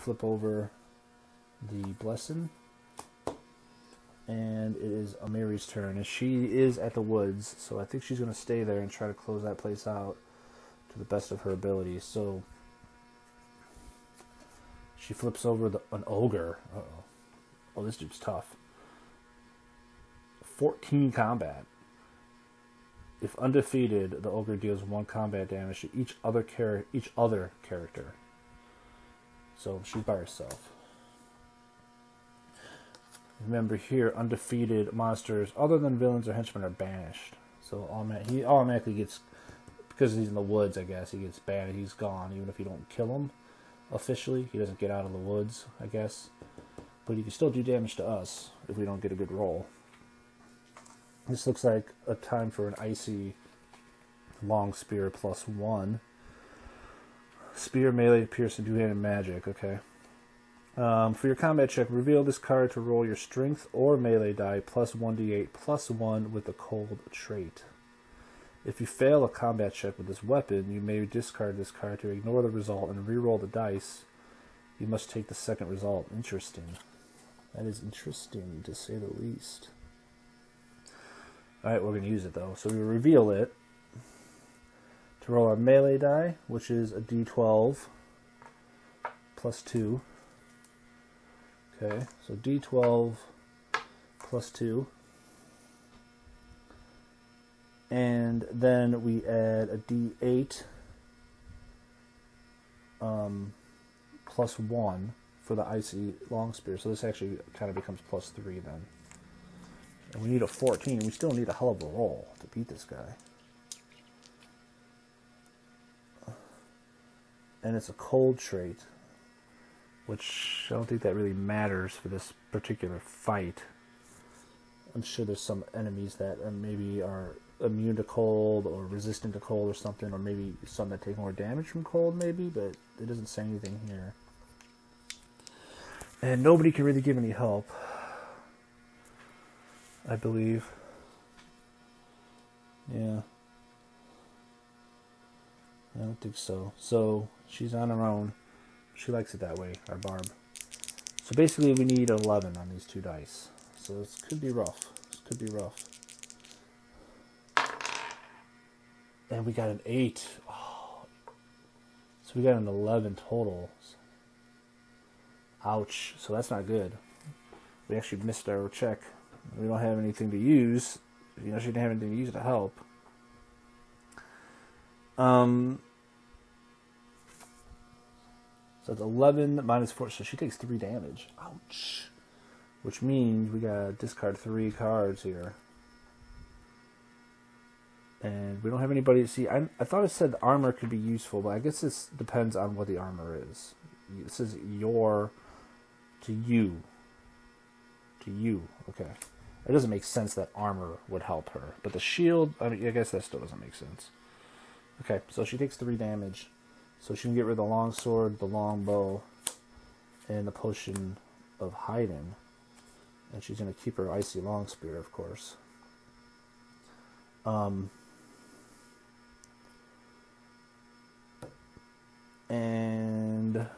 flip over the Blessing. And it is Amiri's turn, and she is at the woods, so I think she's going to stay there and try to close that place out to the best of her abilities. So she flips over an ogre. Uh-oh. Oh, this dude's tough. 14 combat. If undefeated, the ogre deals 1 combat damage to each other character. So she's by herself. Remember here, undefeated monsters other than villains or henchmen are banished. So he automatically gets, because he's in the woods, I guess, he gets banished. He's gone, even if you don't kill him officially. He doesn't get out of the woods, I guess. But he can still do damage to us if we don't get a good roll. This looks like a time for an icy long spear +1. Spear, melee, pierce, and two-handed magic, okay. For your combat check, reveal this card to roll your strength or melee die +1d8 +1 with the cold trait. If you fail a combat check with this weapon, you may discard this card to ignore the result and re-roll the dice. You must take the second result. Interesting. That is interesting, to say the least. Alright, we're going to use it, though. So we reveal it to roll our melee die, which is a d12 +2. Okay, so d12 +2. And then we add a d8 +1 for the icy long spear. So this actually kind of becomes +3 then. And we need a 14. We still need a hell of a roll to beat this guy. And it's a cold trait, which I don't think that really matters for this particular fight. I'm sure there's some enemies that maybe are immune to cold or resistant to cold or something, or maybe some that take more damage from cold maybe, but it doesn't say anything here. And nobody can really give any help, I believe. Yeah. I don't think so. So she's on her own. She likes it that way, our Barb. So basically we need 11 on these 2 dice. So this could be rough. This could be rough. And we got an 8. Oh. So we got an 11 total. Ouch. So that's not good. We actually missed our check. We don't have anything to use. You know, she didn't have anything to use to help. So it's 11 minus 4, so she takes 3 damage. Ouch. Which means we gotta discard 3 cards here. And we don't have anybody to see. I thought it said the armor could be useful, but I guess this depends on what the armor is. It says to you. To you. Okay. It doesn't make sense that armor would help her. But the shield, I mean, I guess that still doesn't make sense. Okay, so she takes 3 damage. So she can get rid of the long sword, the long bow, and the potion of hiding. And she's going to keep her icy long spear, of course. And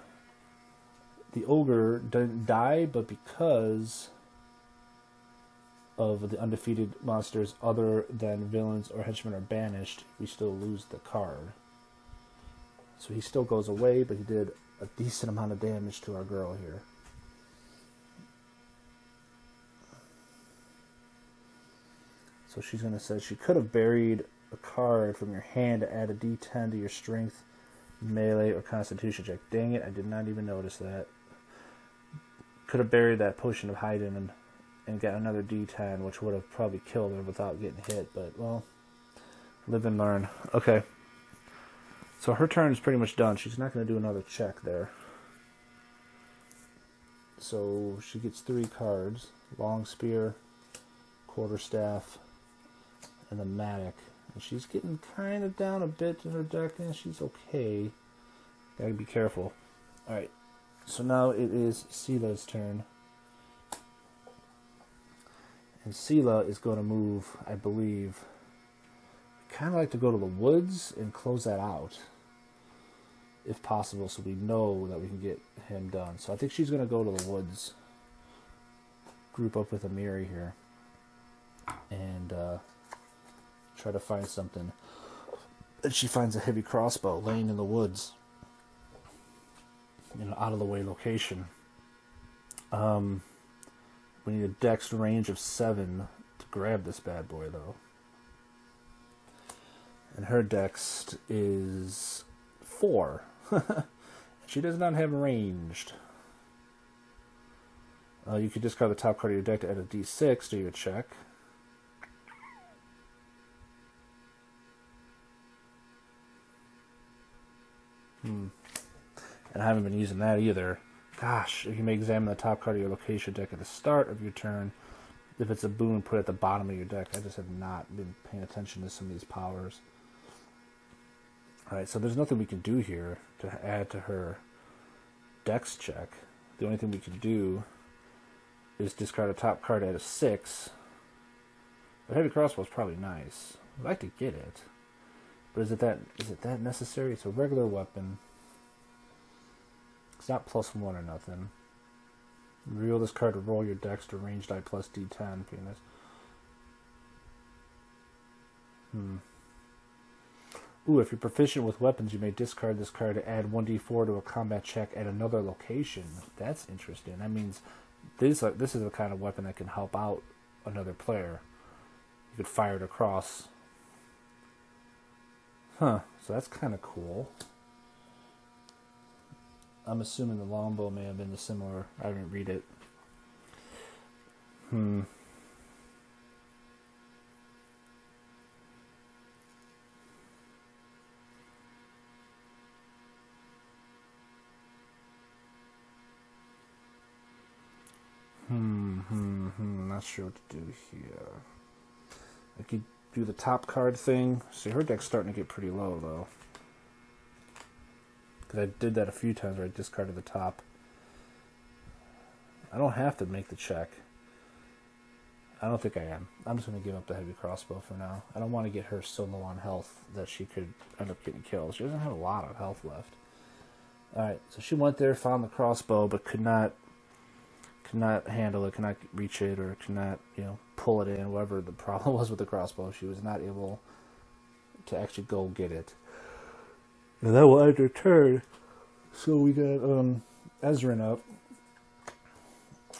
the ogre didn't die, but because of the undefeated monsters other than villains or henchmen are banished, we still lose the card. So he still goes away, but he did a decent amount of damage to our girl here. So she's going to say she could have buried a card from your hand to add a d10 to your strength, melee, or constitution check. Dang it, I did not even notice that. Could have buried that potion of hiding and got another d10, which would have probably killed her without getting hit. But, well, live and learn. Okay. So her turn is pretty much done. She's not going to do another check there. So she gets 3 cards. Long spear, quarterstaff, and the mattock. And she's getting kind of down a bit in her deck, and she's okay. Gotta be careful. Alright. So now it is Sela's turn. And Sela is going to move, I believe, kind of like to go to the woods and close that out. if possible, so we know that we can get him done. So I think she's going to go to the woods, group up with Amiri here, and try to find something. And she finds a heavy crossbow laying in the woods, in an out-of-the-way location. We need a dex range of 7 to grab this bad boy, though. And her dex is 4. She does not have ranged. You could discard the top card of your deck to add a d6 to your check. And I haven't been using that either. Gosh, you may examine the top card of your location deck at the start of your turn. If it's a boon, put it at the bottom of your deck. I just have not been paying attention to some of these powers. Alright, so there's nothing we can do here to add to her dex check. The only thing we can do is discard a top card at a 6. The heavy crossbow is probably nice. I'd like to get it. But is it that necessary? It's a regular weapon. It's not +1 or nothing. Reveal this card to roll your dex to range die plus d10. Penis. Ooh, if you're proficient with weapons, you may discard this card to add 1d4 to a combat check at another location. That's interesting. That means this is the kind of weapon that can help out another player. You could fire it across. So that's kind of cool. I'm assuming the longbow may have been the similar. I didn't read it. Not sure what to do here. I could do the top card thing. See, her deck's starting to get pretty low, though. Because I did that a few times where I discarded the top. I don't have to make the check. I don't think I am. I'm just going to give up the heavy crossbow for now. I don't want to get her so low on health that she could end up getting killed. She doesn't have a lot of health left. Alright, so she went there, found the crossbow, but could not handle it, could not reach it, or could not, pull it in, whatever the problem was with the crossbow. She was not able to actually go get it. And that will end her turn. So we got Ezrin up.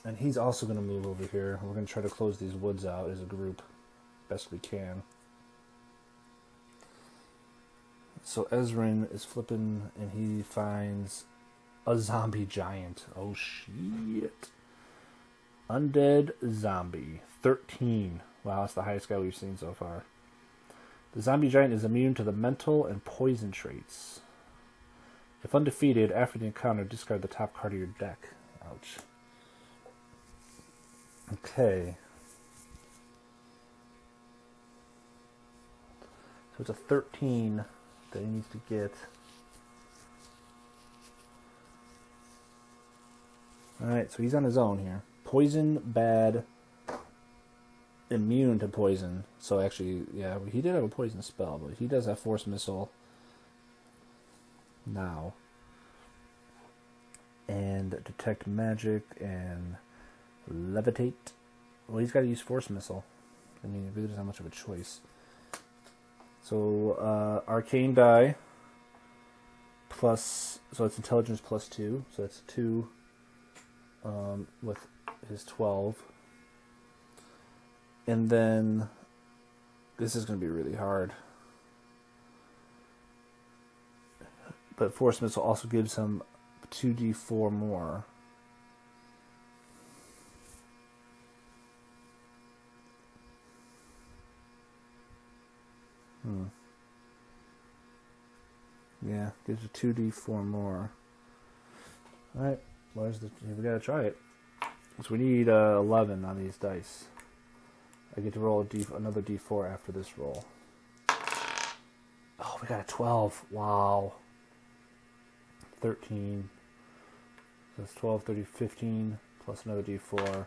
And he's also going to move over here. We're going to try to close these woods out as a group best we can. So Ezrin is flipping, and he finds a zombie giant. Oh, shit. Undead zombie. 13. Wow, that's the highest guy we've seen so far. The zombie giant is immune to the mental and poison traits. If undefeated, after the encounter, discard the top card of your deck. Ouch. Okay. So it's a 13 that he needs to get. Alright, so he's on his own here. Poison, bad, immune to poison. So actually, yeah, he did have a poison spell, but he does have force missile now. And detect magic and levitate. Well, he's got to use force missile. I mean, he really doesn't have much of a choice. So, arcane die plus, so it's intelligence plus 2. So that's 2 with his 12. And then this is going to be really hard. But force missile also gives him 2d4 more. Yeah, gives a 2d4 more. Alright, we gotta try it. So we need 11 on these dice. I get to roll another d4 after this roll. Oh, we got a 12. Wow. 13. So that's 12, 13, 15, plus another d4.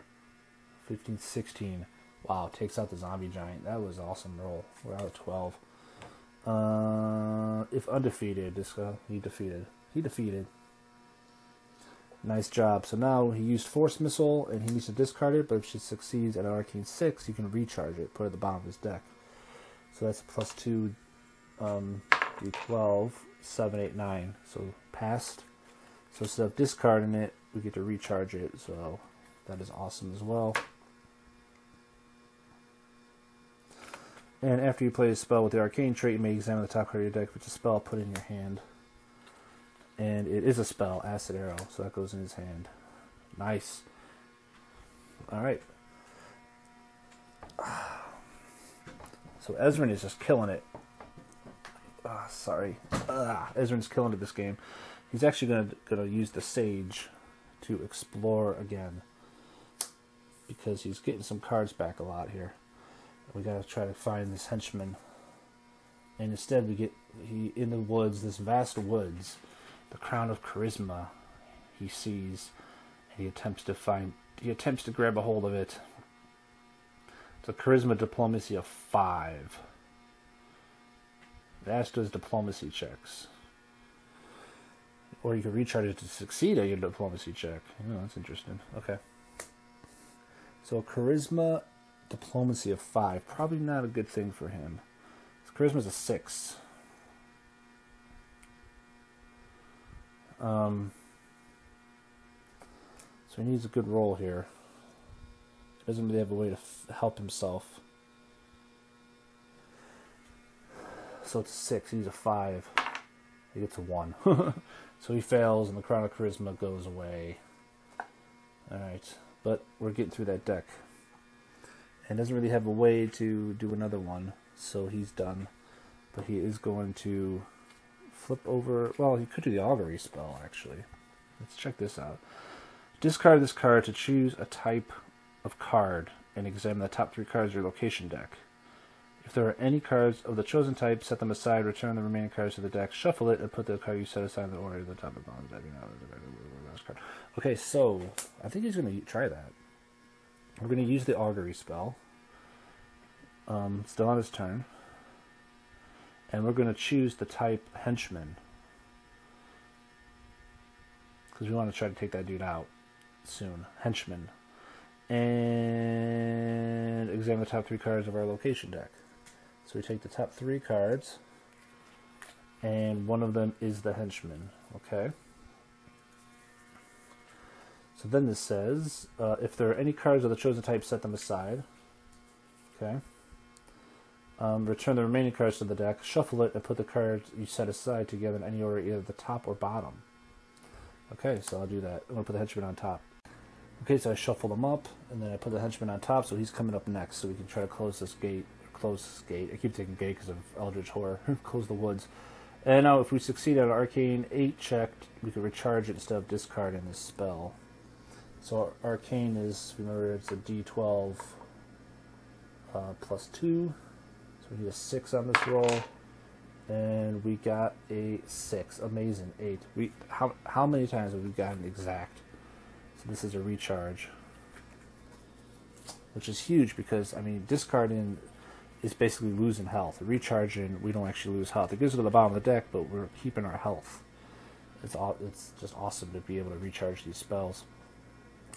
15, 16. Wow, takes out the zombie giant. That was an awesome roll. We're out of 12. If undefeated, he defeated. He defeated. Nice job. So now he used Force Missile, and he needs to discard it, but if she succeeds at an Arcane 6, you can recharge it, put it at the bottom of his deck. So that's a +2 D12, 7, 8, 9. So passed. So instead of discarding it, we get to recharge it, so that is awesome as well. And after you play a spell with the Arcane trait, you may examine the top card of your deck, which is a spell put in your hand. And it is a spell, Acid Arrow, so that goes in his hand. Nice. Alright. So Ezrin is just killing it. Ezrin's killing it this game. He's actually gonna use the Sage to explore again, because he's getting some cards back a lot here. We gotta try to find this henchman, and instead we get in the woods, this vast woods, the Crown of Charisma. He sees, and he attempts to grab a hold of it. It's a Charisma Diplomacy of 5. Ash does diplomacy checks. Or you can recharge it to succeed at your diplomacy check. Oh, that's interesting. Okay. So Charisma Diplomacy of 5. Probably not a good thing for him. Charisma's a 6. So he needs a good roll here. He doesn't really have a way to help himself. So it's a 6. He needs a 5. He gets a 1. So he fails, and the Crown of Charisma goes away. Alright. But we're getting through that deck. And doesn't really have a way to do another one. So he's done. But he is going to flip over... Well, he could do the Augury spell, actually. Let's check this out. Discard this card to choose a type of card and examine the top 3 cards of your location deck. If there are any cards of the chosen type, set them aside, return the remaining cards to the deck, shuffle it, and put the card you set aside in the order to the top of the bottom. Okay, so I think he's going to try that. We're going to use the Augury spell. Still on his turn. And we're going to choose the type Henchman, because we want to try to take that dude out soon. Henchman. And examine the top 3 cards of our location deck. So we take the top 3 cards, and one of them is the Henchman. Okay. So then this says, if there are any cards of the chosen type, set them aside. Okay. Return the remaining cards to the deck, shuffle it, and put the cards you set aside together in any order, either the top or bottom. Okay, so I'll do that. I'm going to put the Henchman on top. Okay, so I shuffle them up, and then I put the Henchman on top, so he's coming up next, so we can try to close this gate. I keep taking gate because of Eldritch Horror. Close the woods. And now if we succeed at an Arcane 8 check, we can recharge it instead of discarding this spell. So Arcane is, remember, it's a D12 plus 2. So we need a 6 on this roll. And we got a 6. Amazing. 8. How many times have we gotten exact? So this is a recharge, which is huge because, I mean, discarding is basically losing health. Recharging, we don't actually lose health. It goes to the bottom of the deck, but we're keeping our health. It's just awesome to be able to recharge these spells.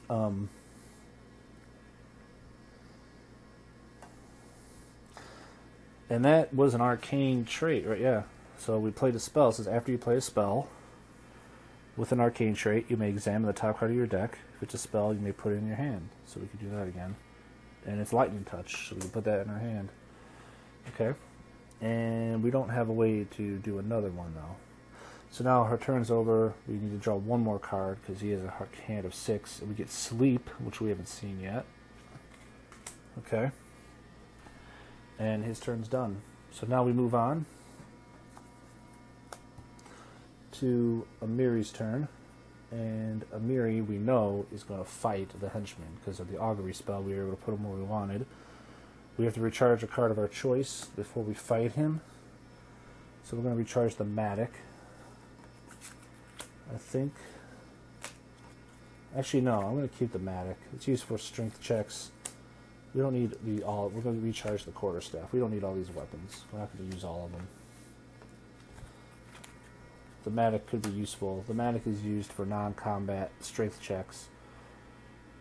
And that was an Arcane trait, right? Yeah. So we played a spell. It says after you play a spell with an Arcane trait, you may examine the top card of your deck. If it's a spell, you may put it in your hand. So we can do that again. And it's Lightning Touch, so we can put that in our hand. Okay. And we don't have a way to do another one, though. So now her turn's over. We need to draw one more card because he has a hand of 6. And we get Sleep, which we haven't seen yet. Okay. And his turn's done. So now we move on to Amiri's turn. And Amiri, we know, is going to fight the Henchman because of the Augury spell. We were able to put him where we wanted. We have to recharge a card of our choice before we fight him. So we're going to recharge the Matic. I think. Actually, no, I'm going to keep the Matic. It's used for strength checks. We don't need all. We're going to recharge the quarterstaff. We don't need all these weapons. We're not going to use all of them. the Matic could be useful. The Matic is used for non-combat strength checks,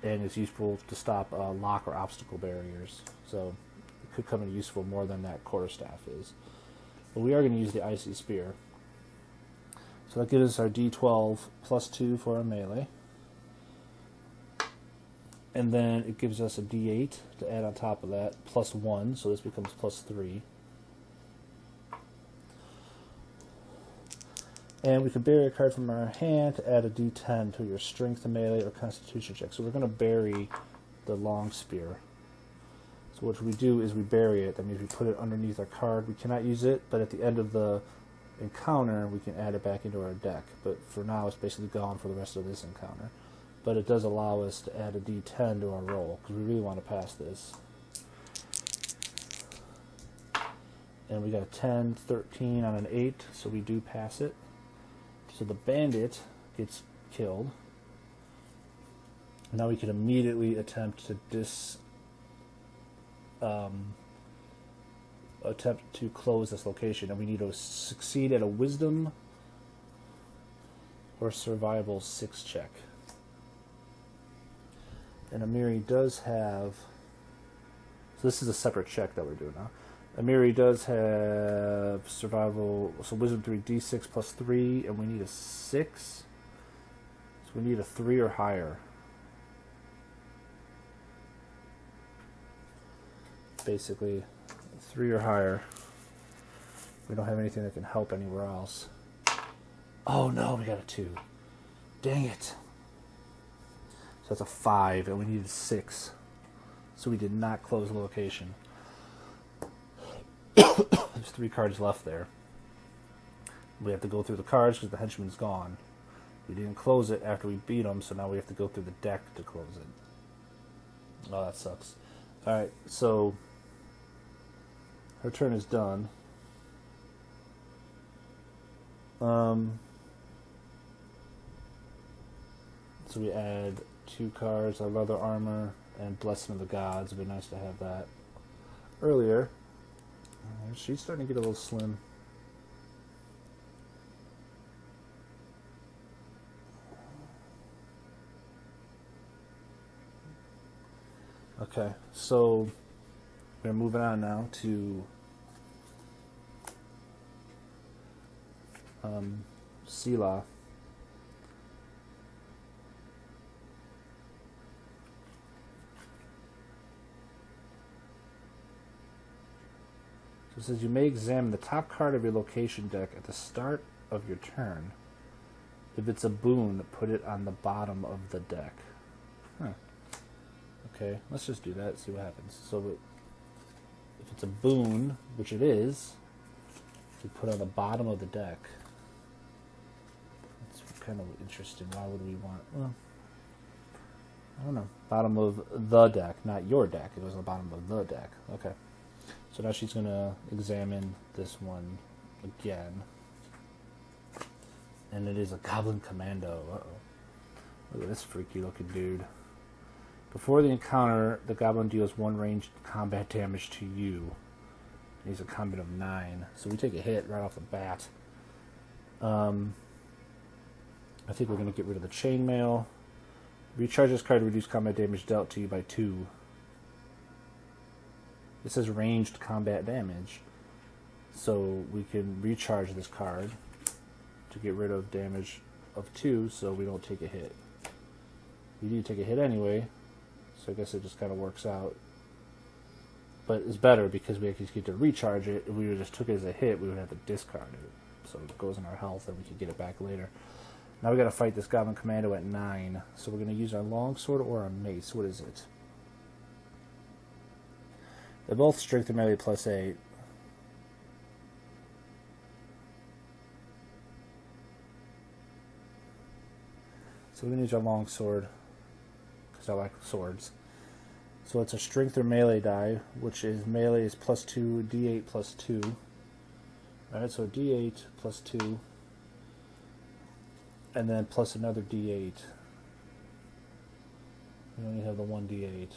and is useful to stop lock or obstacle barriers. So it could come in useful more than that quarterstaff is. But we are going to use the Icy Spear. So that gives us our D12 plus 2 for our melee. And then it gives us a D8 to add on top of that, plus 1, so this becomes plus 3. And we can bury a card from our hand to add a D10 to your strength, melee, or constitution check. So we're going to bury the long spear. So what we do is we bury it. That means we put it underneath our card. We cannot use it, but at the end of the encounter, we can add it back into our deck. But for now, it's basically gone for the rest of this encounter. But it does allow us to add a D10 to our roll, because we really want to pass this. And we got a 10, 13 on an 8, so we do pass it. So the bandit gets killed. Now we can immediately attempt to close this location, and we need to succeed at a wisdom or survival 6 check. And Amiri does have, so this is a separate check that we're doing now. Amiri does have survival, so wisdom 3, d6 plus 3, and we need a 6. So we need a 3 or higher. Basically, 3 or higher. We don't have anything that can help anywhere else. Oh no, we got a 2. Dang it. So that's a 5, and we needed 6. So we did not close the location. There's 3 cards left there. We have to go through the cards because the henchman's gone. We didn't close it after we beat him, so now we have to go through the deck to close it. Oh, that sucks. Alright, so her turn is done. So we add 2 cards, our leather armor, and Blessing of the Gods. It would be nice to have that earlier. She's starting to get a little slim. Okay, so we're moving on now to Sela. So it says you may examine the top card of your location deck at the start of your turn. If it's a boon, put it on the bottom of the deck. Huh. Okay, let's just do that, see what happens. So if it's a boon, which it is, we put on the bottom of the deck. It's kind of interesting. Why would we want... Well, I don't know. Bottom of the deck, not your deck. It was on the bottom of the deck. Okay. So now she's going to examine this one again. And it is a Goblin Commando. Uh-oh. Look at this freaky looking dude. Before the encounter, the Goblin deals 1 ranged combat damage to you. He's a combat of 9. So we take a hit right off the bat. I think we're going to get rid of the chainmail. Recharge this card to reduce combat damage dealt to you by 2. It says ranged combat damage. So we can recharge this card to get rid of damage of 2 so we don't take a hit. We need to take a hit anyway, so I guess it just kind of works out. But it's better because we actually get to recharge it. If we just took it as a hit, we would have to discard it. So it goes in our health and we can get it back later. Now we got to fight this Goblin Commando at 9. So we're going to use our longsword or our mace. What is it? They're both strength and melee plus 8. So we're going to use our longsword because I like swords. So it's a strength or melee die, which is melee is plus 2, d8 plus 2. Alright, so d8 plus 2. And then plus another d8. We only have the 1 d8.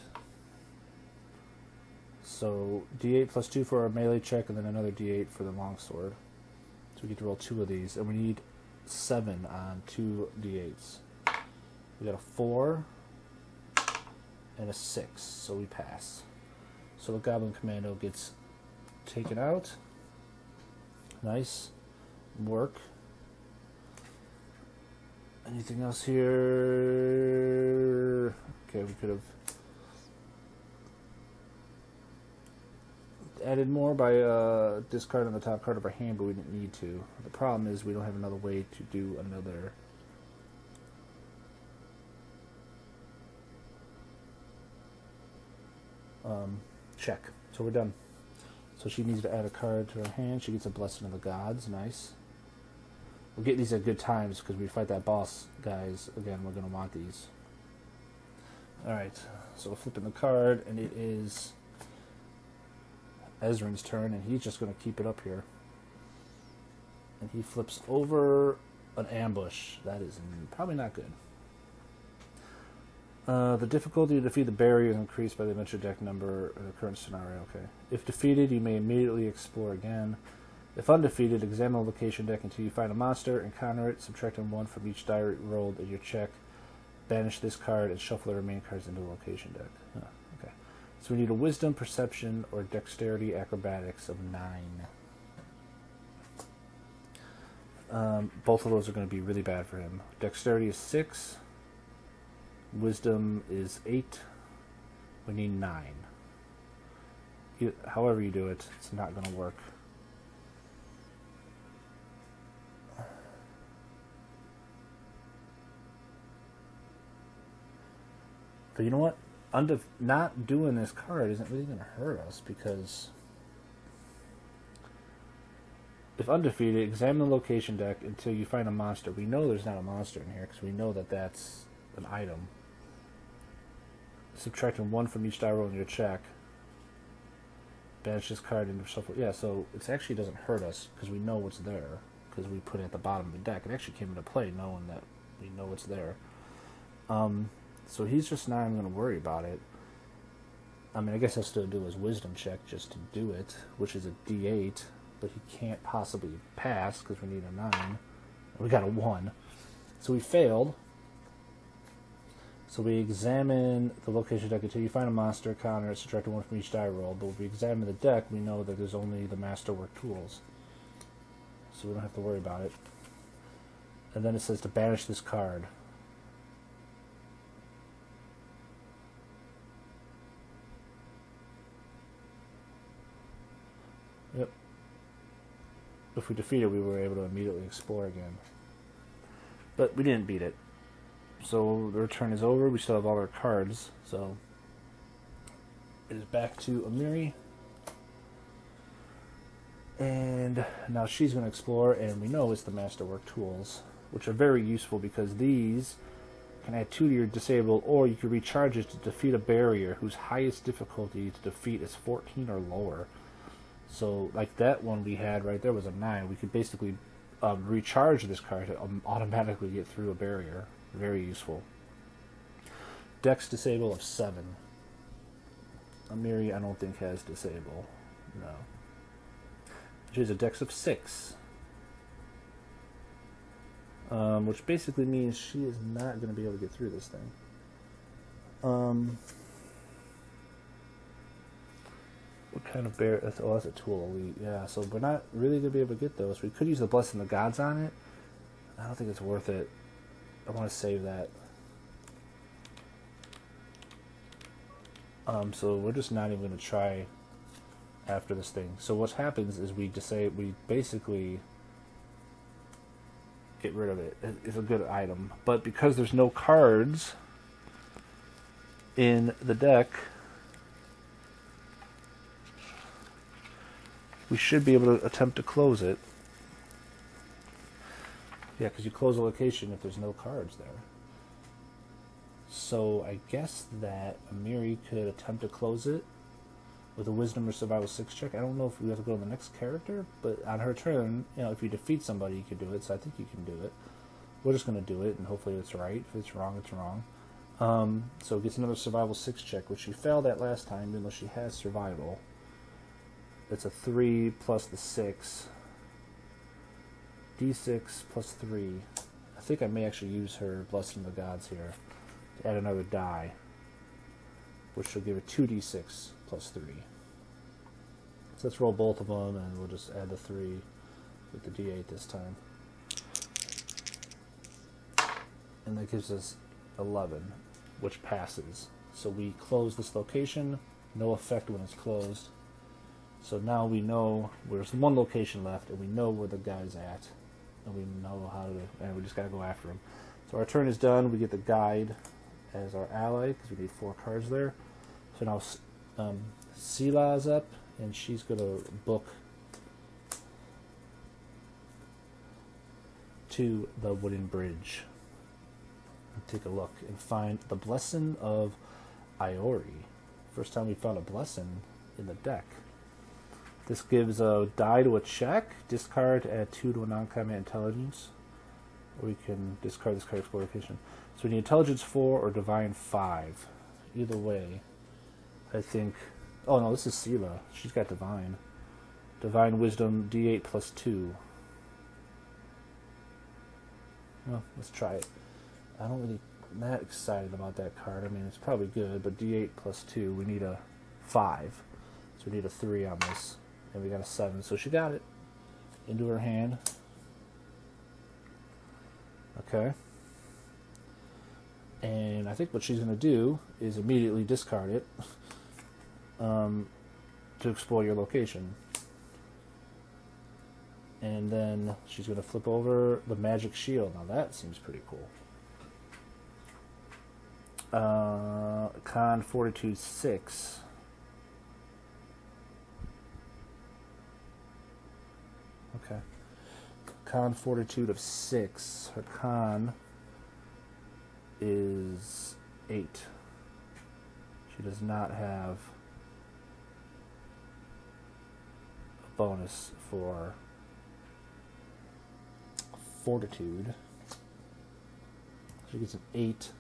So d8 plus 2 for our melee check, and then another d8 for the longsword. So we get to roll 2 of these, and we need 7 on 2d8s. We got a 4 and a 6, so we pass. So the Goblin Commando gets taken out. Nice work. Anything else here? Okay, we could have added more by discarding the top card of our hand, but we didn't need to. The problem is we don't have another way to do another check. So we're done. So she needs to add a card to her hand. She gets a Blessing of the Gods. Nice. We'll get these at good times because we fight that boss, guys. Again, we're going to want these. Alright, so we're flipping the card, and it is Ezrin's turn, and he's just going to keep it up here. And he flips over an ambush. That is probably not good. The difficulty to defeat the barrier is increased by the adventure deck number in the current scenario. Okay. If defeated, you may immediately explore again. If undefeated, examine the location deck until you find a monster, encounter it, subtracting 1 from each die rolled in your check, banish this card, and shuffle the remaining cards into the location deck. Okay. So we need a Wisdom, Perception, or Dexterity Acrobatics of 9. Both of those are going to be really bad for him. Dexterity is 6. Wisdom is 8. We need 9. However you do it, it's not going to work. But you know what? Not doing this card isn't really going to hurt us, because if undefeated, examine the location deck until you find a monster. We know there's not a monster in here because we know that that's an item. Subtracting 1 from each die roll in your check. Banish this card into shuffle. Yeah, so it actually doesn't hurt us because we know what's there, because we put it at the bottom of the deck. It actually came into play knowing that we know it's there. So he's just not even going to worry about it. I mean, I guess he'll still do his Wisdom check just to do it, which is a D8, but he can't possibly pass because we need a 9. We got a 1. So we failed. So we examine the location deck until you find a monster, counter it, subtract 1 from each die roll. But if we examine the deck, we know that there's only the Masterwork tools. So we don't have to worry about it. And then it says to banish this card. Yep. If we defeat it, we were able to immediately explore again. But we didn't beat it. So the return is over. We still have all our cards. So it is back to Amiri. And now she's going to explore, and we know it's the Masterwork tools, which are very useful because these can add 2 to your disable, or you can recharge it to defeat a barrier whose highest difficulty to defeat is 14 or lower. So, like that one we had right there was a 9. We could basically recharge this card to automatically get through a barrier. Very useful. Dex disable of 7. Amiri, I don't think, has disable. No. She has a dex of 6. Which basically means she is not going to be able to get through this thing. What kind of bear? Oh, that's a tool elite. Yeah, so we're not really going to be able to get those. We could use the Blessing of the Gods on it. I don't think it's worth it. I want to save that. So we're just not even going to try after this thing. So what happens is we basically get rid of it. It's a good item. But because there's no cards in the deck, we should be able to attempt to close it. Yeah, because you close a location if there's no cards there. So I guess that Amiri could attempt to close it with a Wisdom or Survival 6 check. I don't know if we have to go to the next character, but on her turn, if you defeat somebody, you can do it. So I think you can do it. We're just going to do it, and hopefully it's right. If it's wrong, it's wrong. So it gets another Survival 6 check, which she failed at last time, even though she has Survival. It's a 3 plus the 6. D6 plus 3. I think I may actually use her Blessing of the Gods here to add another die, which will give her 2d6 plus 3. So let's roll both of them, and we'll just add the 3 with the d8 this time. And that gives us 11, which passes. So we close this location, no effect when it's closed. So now we know there's one location left, and we know where the guy's at, and we know how to, and we just gotta go after him. So our turn is done. We get the guide as our ally because we need 4 cards there. So now Sila's up, and she's gonna book to the wooden bridge. Take a look and find the Blessing of Iori. First time we found a blessing in the deck. This gives a die to a check, discard, add 2 to a non-combat intelligence, or we can discard this card, explore location. So we need intelligence 4 or divine 5. Either way, I think. Oh no, this is Sela. She's got divine. Divine wisdom d8 plus 2. Well, let's try it. I'm not excited about that card. I mean, it's probably good, but d8 plus 2, we need a 5. So we need a 3 on this. And we got a 7. So she got it into her hand. Okay. And I think what she's going to do is immediately discard it to explore your location. And then she's going to flip over the magic shield. Now that seems pretty cool. Con Fortitude 6. Okay. Con Fortitude of 6. Her con is 8. She does not have a bonus for Fortitude. She gets an 8.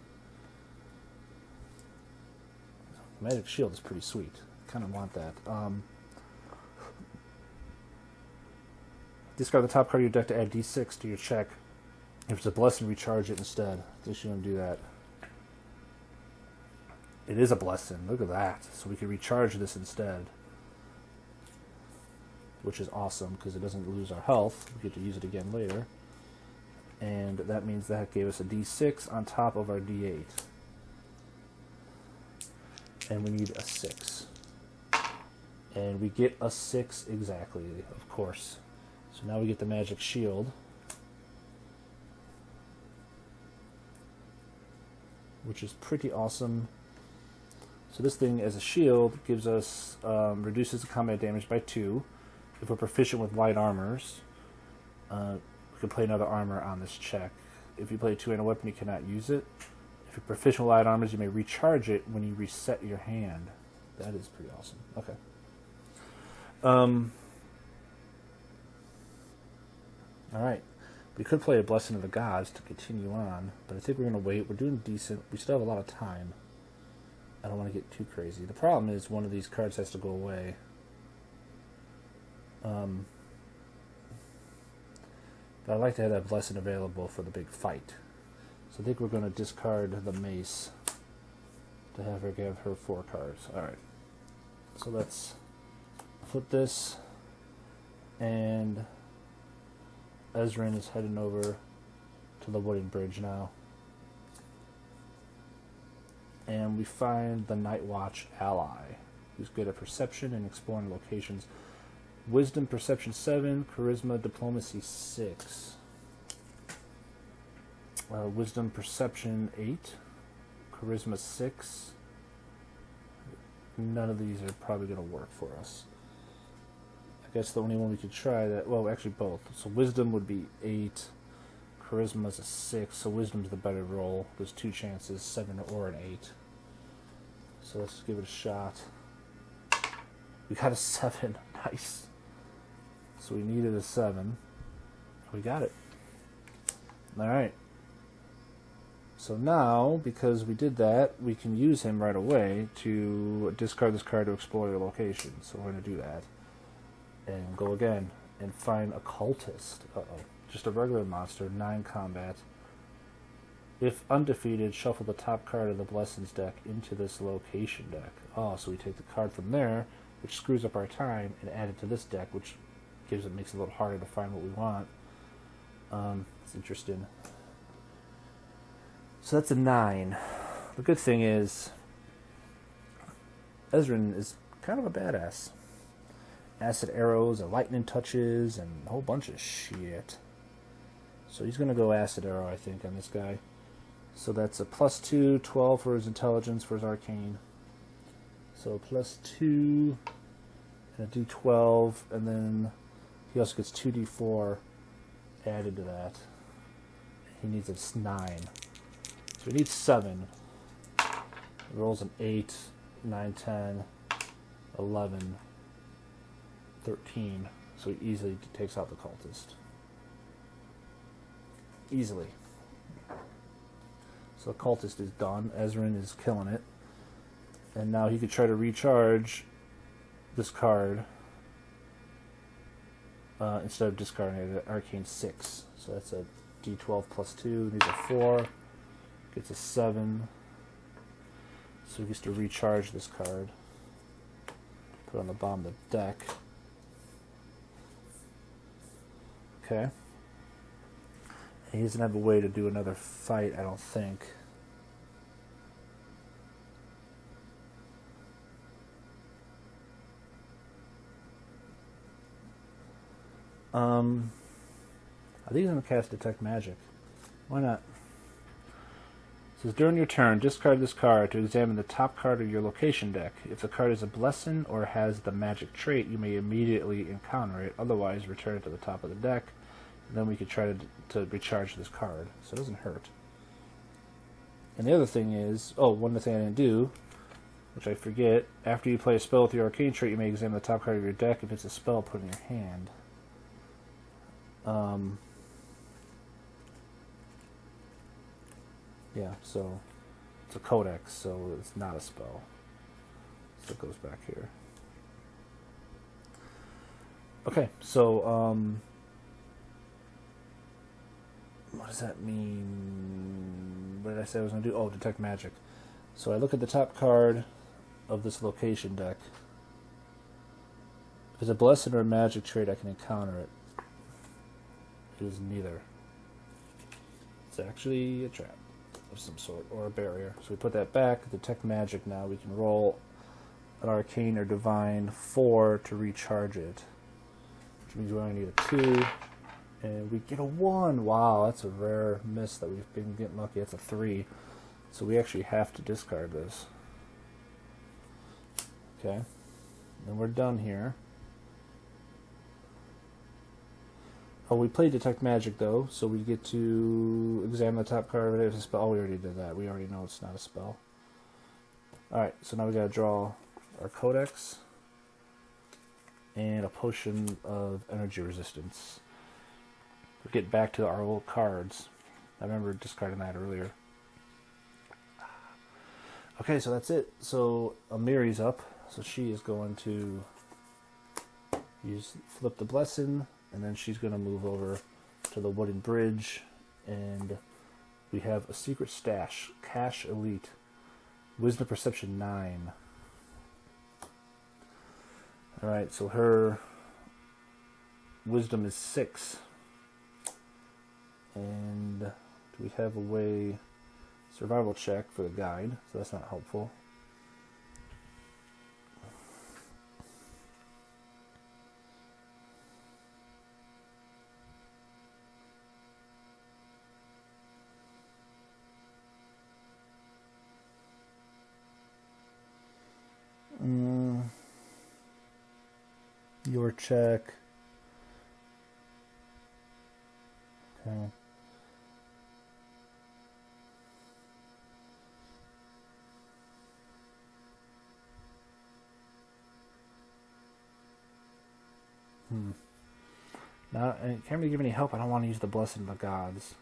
Magic Shield is pretty sweet. Kind of want that. Discard the top card of your deck to add d6 to your check. If it's a blessing, recharge it instead. I think she's going to do that. It is a blessing. Look at that. So we can recharge this instead. Which is awesome because it doesn't lose our health. We get to use it again later. And that means that gave us a d6 on top of our d8. And we need a 6. And we get a 6 exactly, of course. So now we get the magic shield, which is pretty awesome. So this thing as a shield gives us, reduces the combat damage by 2. If we're proficient with light armors, we can play another armor on this check. If you play a 2-handed weapon, you cannot use it. If you're proficient with light armors, you may recharge it when you reset your hand. That is pretty awesome. Okay. Alright. We could play a Blessing of the Gods to continue on, but I think we're going to wait. We're doing decent. We still have a lot of time. I don't want to get too crazy. The problem is one of these cards has to go away. But I'd like to have that Blessing available for the big fight. So I think we're going to discard the Mace to have her give her 4 cards. Alright. So let's flip this. And Ezrin is heading over to the wooden bridge now. And we find the Night Watch ally, who's good at perception and exploring locations. Wisdom, Perception 7, Charisma, Diplomacy 6. Wisdom, Perception 8, Charisma 6. None of these are probably going to work for us. I guess the only one we could try that, well, actually both. So Wisdom would be 8, Charisma is a 6, so Wisdom's the better roll. There's 2 chances, 7 or an 8. So let's give it a shot. We got a 7, nice. So we needed a 7. We got it. Alright. So now, because we did that, we can use him right away to discard this card to explore your location. So we're going to do that. And go again. And find a cultist. Uh-oh. just a regular monster, 9 combat. If undefeated, shuffle the top card of the Blessings deck into this location deck. Oh, so we take the card from there, which screws up our time, and add it to this deck, which makes it a little harder to find what we want. It's interesting. So that's a 9. The good thing is, Ezrin is kind of a badass. Acid arrows and lightning touches and a whole bunch of shit. So he's going to go acid arrow, I think, on this guy. So that's a +2, 12 for his intelligence, for his arcane. So +2 and a d12, and then he also gets 2d4 added to that. He needs a 9. So he needs 7. He rolls an 8, 9, 10, 11, 13. So he easily takes out the cultist. Easily. So the cultist is done. Ezrin is killing it. And now he could try to recharge this card instead of discarding it at Arcane 6. So that's a d12 +2. Needs a 4. Gets a 7. So he gets to recharge this card. Put it on the bottom of the deck. Okay. He doesn't have a way to do another fight, I don't think. I think he's going to cast Detect Magic. Why not? It says, during your turn, discard this card to examine the top card of your location deck. If the card is a blessing or has the magic trait, you may immediately encounter it. Otherwise, return it to the top of the deck. And then we could try to recharge this card, so it doesn't hurt. And the other thing is, one thing I didn't do, which I forget, after you play a spell with your arcane trait, you may examine the top card of your deck. If it's a spell, put it in your hand. Yeah, so it's a codex, so it's not a spell. So it goes back here. Okay, so what does that mean? What did I say I was going to do? Oh, Detect Magic. So I look at the top card of this location deck. If it's a blessing or a magic trait, I can encounter it. It is neither. It's actually a trap of some sort, or a barrier. So we put that back. Detect Magic now. We can roll an Arcane or Divine 4 to recharge it. Which means we only need a 2. And we get a 1. Wow, that's a rare miss that we've been getting lucky. That's a 3. So we actually have to discard this. Okay. And we're done here. Oh, we played Detect Magic, though, so we get to examine the top card of it. It's a spell. Oh, we already did that. We already know it's not a spell. Alright, so now we gotta draw our Codex and a Potion of Energy Resistance. We're getting back to our old cards. I remember discarding that earlier. Okay, so that's it. So Amiri's up, so she is going to flip the Blessing, and then she's going to move over to the wooden bridge, and we have a secret stash, Cash Elite, Wisdom Perception 9. Alright, so her Wisdom is 6. And do we have a way, survival check for the guide, so that's not helpful. Your check. Okay. Now, I can't really give any help. I don't want to use the Blessing of the Gods.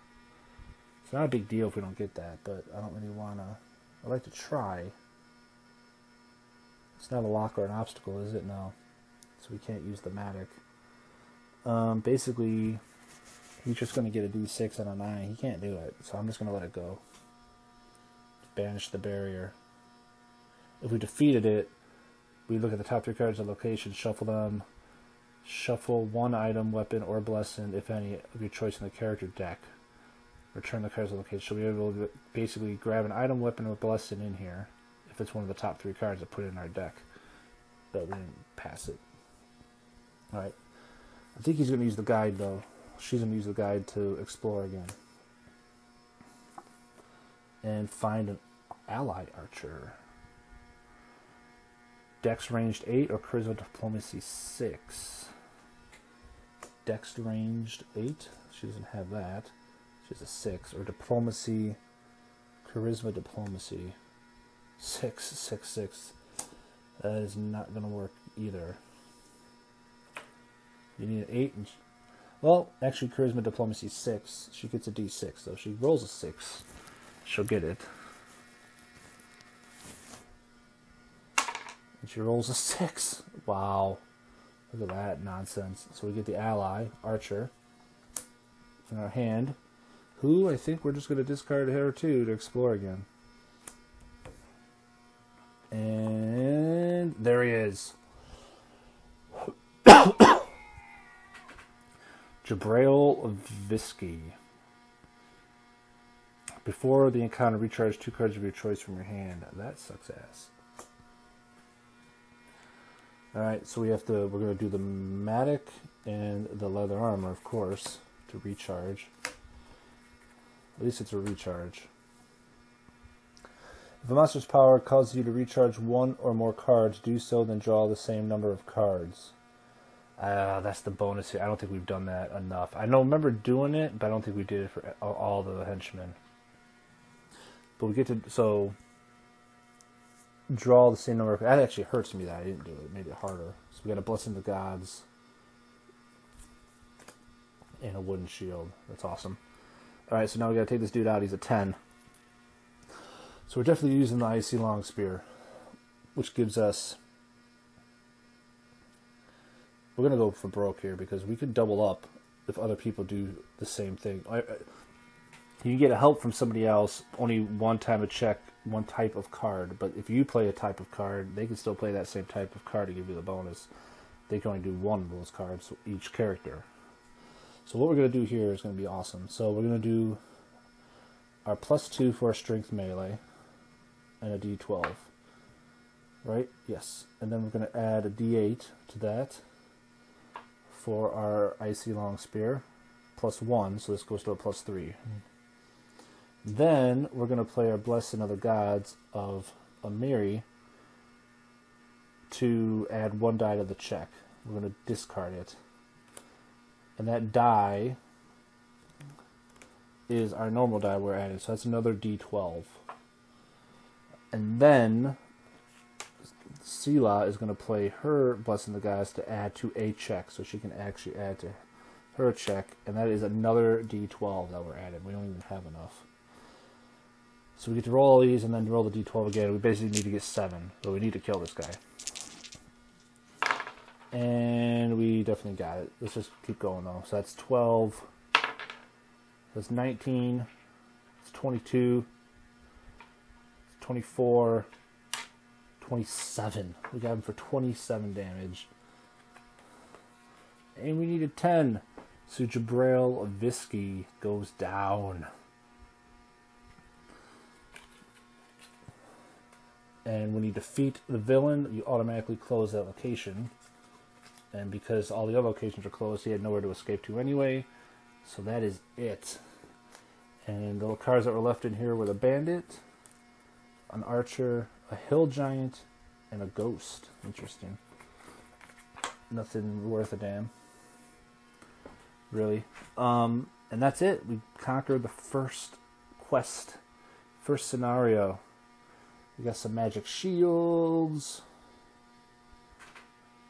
It's not a big deal if we don't get that, but I don't really want to. I'd like to try. It's not a lock or an obstacle, is it? No. So we can't use the Matic. Basically, He's just going to get a D6 and a 9. He can't do it, so I'm just going to let it go. Banish the barrier. If we defeated it, we look at the top 3 cards of location, shuffle them, shuffle one item, weapon, or blessing, if any, of your choice in the character deck. Return the cards of location. So we're able to basically grab an item, weapon, or blessing in here, if it's one of the top 3 cards, to put in our deck. But we didn't pass it. Alright. I think he's going to use the guide, though. She's going to use the guide to explore again. And find an ally archer. Dex ranged 8 or charisma diplomacy 6. Dex ranged 8. She doesn't have that. She has a 6. Or diplomacy, charisma diplomacy 6, 6, 6. That is not going to work either. You need an 8. Well, actually, charisma diplomacy 6. She gets a D6, though. She rolls a 6. She'll get it. And she rolls a 6. Wow. Look at that nonsense. So we get the ally, archer, in our hand, who I think we're just going to discard her too to explore again. And there he is. Jabrail Visky. Before the encounter, recharge 2 cards of your choice from your hand. That sucks ass. Alright, so we're going to do the Matic and the leather armor, of course, to recharge. At least it's a recharge. If a monster's power causes you to recharge 1 or more cards, do so, then draw the same number of cards. That's the bonus here. I don't think we've done that enough. I remember doing it, but I don't think we did it for all the henchmen. But we get to, so, draw the same number of, that actually hurts me that I didn't do it. It made it harder. So we got a Blessing of the Gods and a wooden shield. That's awesome. Alright, so now we got to take this dude out. He's a 10. So we're definitely using the Icy Long Spear, which gives us, we're going to go for broke here because we could double up if other people do the same thing. You can get a help from somebody else only one time a check, one type of card. But if you play a type of card, they can still play that same type of card to give you the bonus. They can only do one of those cards, each character. So what we're going to do here is going to be awesome. So we're going to do our +2 for our strength melee and a D12. Right? Yes. And then we're going to add a D8 to that for our Icy Long Spear. +1, so this goes to a +3. Then we're going to play our Blessing of the Gods of a Mary to add 1 die to the check. We're going to discard it. And that die is our normal die we're adding, so that's another D12. And then Sela is going to play her Blessing of the Gods to add to a check, so she can actually add to her check, and that is another D12 that we're adding. We don't even have enough. So we get to roll all these and then roll the D12 again. We basically need to get 7, so we need to kill this guy. And we definitely got it. Let's just keep going though. So that's 12. That's 19. It's 22. It's 24. 27. We got him for 27 damage. And we needed 10. So Jabrail Visky goes down. And when you defeat the villain, you automatically close that location. And because all the other locations are closed, he had nowhere to escape to anyway. So that is it. And the cards that were left in here were the Bandit, an Archer, a Hill Giant, and a Ghost. Interesting. Nothing worth a damn. Really. And that's it. We conquered the first quest. First scenario. We got some magic shields.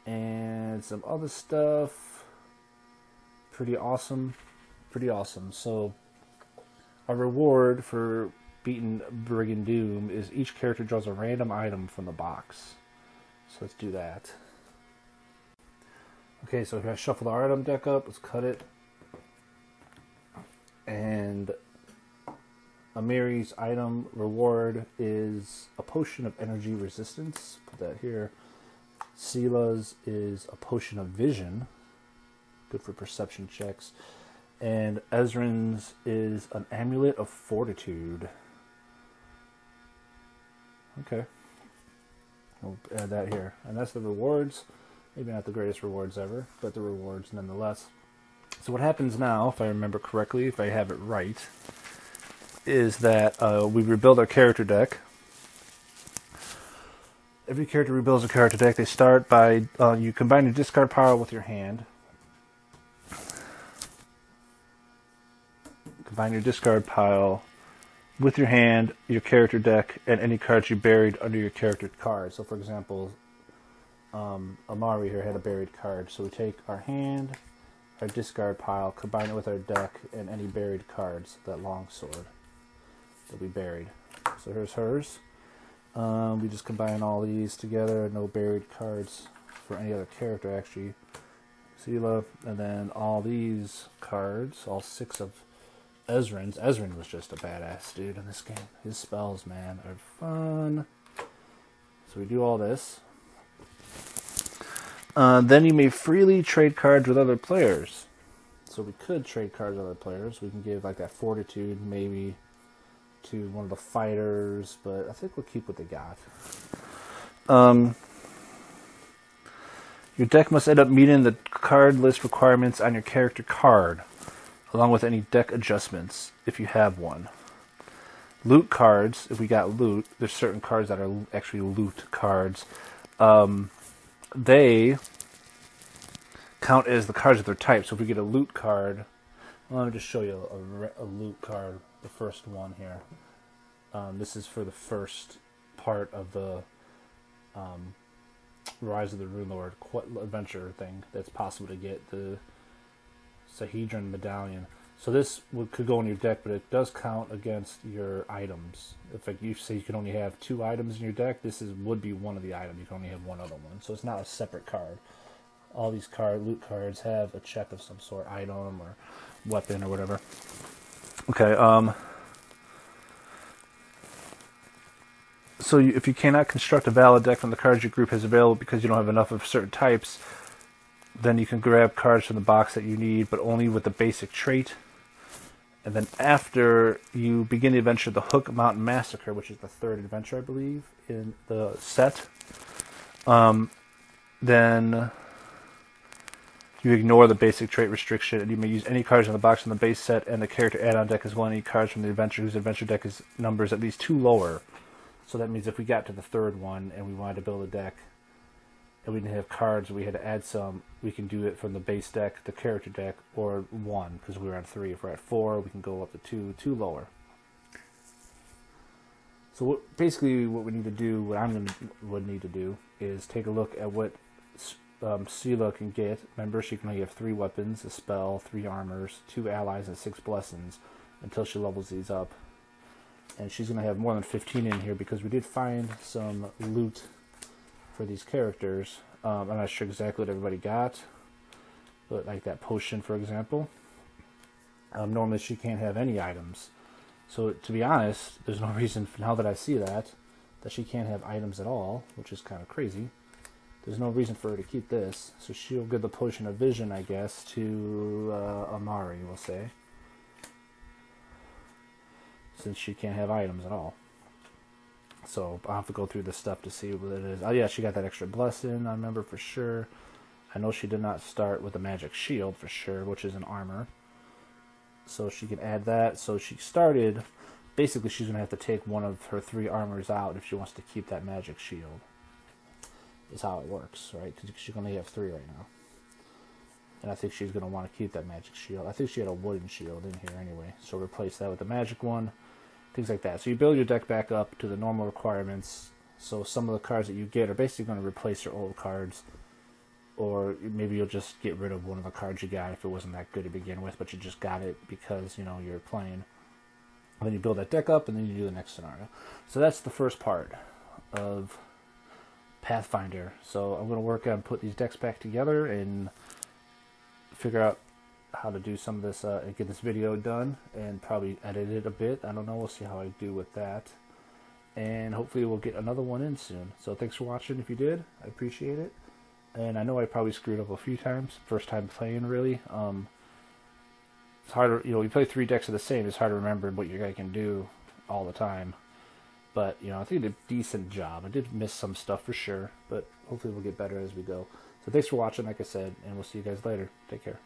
And some other stuff. Pretty awesome. Pretty awesome. So, our reward for beating Brigandoom is each character draws a random item from the box. So let's do that. Okay, so here I shuffle the item deck up. Let's cut it. And Amiri's item reward is a potion of energy resistance. Put that here. Sila's is a potion of vision. Good for perception checks. And Ezrin's is an amulet of fortitude. Okay. We'll add that here. And that's the rewards. Maybe not the greatest rewards ever, but the rewards nonetheless. So what happens now, if I remember correctly, if I have it right, is that we rebuild our character deck. Every character rebuilds a character deck. They start by, you combine your discard pile with your hand. Combine your discard pile with your hand, your character deck, and any cards you buried under your character card. So for example, Amari here had a buried card. So we take our hand, our discard pile, combine it with our deck, and any buried cards, that long sword that we buried. So here's hers. We just combine all these together, no buried cards for any other character actually. Sela, and then all these cards, all 6 of Ezrin's. Ezrin was just a badass dude in this game. His spells, man, are fun. So we do all this. Then you may freely trade cards with other players. So we could trade cards with other players. We can give like that fortitude maybe to one of the fighters, but I think we'll keep what they got. Your deck must end up meeting the card list requirements on your character card, along with any deck adjustments, if you have one. Loot cards, if we got loot, there's certain cards that are actually loot cards. They count as the cards of their type. So if we get a loot card, well, let me just show you a loot card, the first one here. This is for the first part of the Rise of the Rune Lord adventure thing that's possible to get, the Sahedron Medallion. So this could go in your deck, but it does count against your items. If you say you can only have 2 items in your deck, this would be one of the items. You can only have one other one. So it's not a separate card. All these loot cards have a check of some sort, item or weapon or whatever. Okay, so if you cannot construct a valid deck from the cards your group has available because you don't have enough of certain types, then you can grab cards from the box that you need, but only with the basic trait. And then after you begin the adventure, the Hook Mountain Massacre, which is the 3rd adventure, I believe, in the set, then you ignore the basic trait restriction, and you may use any cards in the box in the base set and the character add-on deck as well, any cards from the adventure whose adventure deck is numbers at least 2 lower. So that means if we got to the 3rd one and we wanted to build a deck, and we didn't have cards, we had to add some, we can do it from the base deck, the character deck, or 1, because we were on 3. If we're at 4, we can go up to 2 lower. So basically what we need to do, what would need to do, is take a look at what Sela can get. Remember, she can only have 3 weapons, a spell, 3 armors, 2 allies, and 6 blessings until she levels these up. And she's going to have more than 15 in here because we did find some loot for these characters. I'm not sure exactly what everybody got, but like that potion, for example. Normally she can't have any items. So to be honest, there's no reason, now that I see that she can't have items at all, which is kind of crazy. There's no reason for her to keep this. So she'll give the potion of vision, I guess, to Amari, we'll say. Since she can't have items at all. So I'll have to go through this stuff to see what it is. Oh yeah, she got that extra blessing, I remember for sure. I know she did not start with a magic shield for sure, which is an armor. So she can add that. So she started, basically she's going to have to take one of her 3 armors out if she wants to keep that magic shield. Is how it works, right? Because she can only have 3 right now. And I think she's going to want to keep that magic shield. I think she had a wooden shield in here anyway. So replace that with the magic one. Things like that. So you build your deck back up to the normal requirements. So some of the cards that you get are basically going to replace your old cards. Or maybe you'll just get rid of one of the cards you got if it wasn't that good to begin with, but you just got it because, you know, you're playing. And then you build that deck up, and then you do the next scenario. So that's the first part of Pathfinder. So I'm going to work on putting these decks back together and figure out how to do some of this and get this video done, and probably edit it a bit. I don't know. We'll see how I do with that. And hopefully we'll get another one in soon. So thanks for watching. If you did, I appreciate it. And I know I probably screwed up a few times. First time playing, really. It's hard to, you play 3 decks of the same. It's hard to remember what your guy can do all the time. But, I think I did a decent job. I did miss some stuff for sure. But hopefully we'll get better as we go. So thanks for watching, like I said. And we'll see you guys later. Take care.